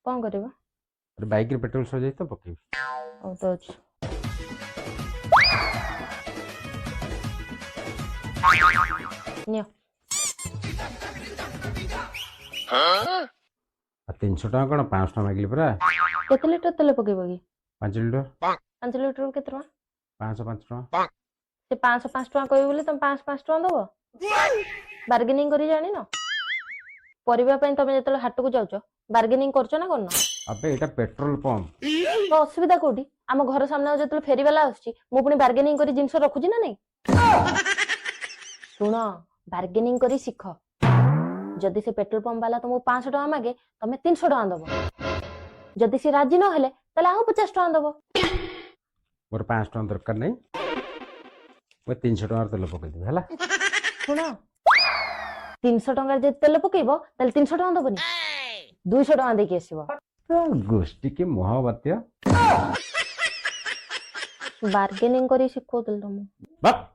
कौन करेगा? अरे बाइक रे पेट्रोल सर जाई तो पकेबी। ओ तो अच्छा। नियो। आ 300 टका कौन 500 टका मागिली परा। केते लीटर तेल पकेबो की? 5 लीटर 5 लीटर केते टका? 505 टका। से 505 टका कहबी बोले तुम 505 टका दबो। बार्गेनिंग करी जानी न? परिबा पई तमे जेतले हाट को जाउचो बार्गेनिंग करचो ना करनो? अबे एटा पेट्रोल पंप। तो असुविधा कोठी? आम घर सामने जेतले फेरी वाला आछी मु पुनी बार्गेनिंग करी जिंस रखुची ना नहीं? सुन बार्गेनिंग करी सिख। जदि से पेट्रोल पंप वाला तुमको 500 टका मागे तमे 300 टका दबो। जदि से राजी न हेले तले आउ 50 टका दबो। मोर 5 टका दरकार नहीं। मैं 300 टका तेल पकई देबी हला। सुन 300 टका जे तेल पकेइबो तले 300 टका दबोनी। 200 टका देके आसीबो। तो गोष्ठी के महावात्य। बार्गेनिंग करी सिखो तुम। बाप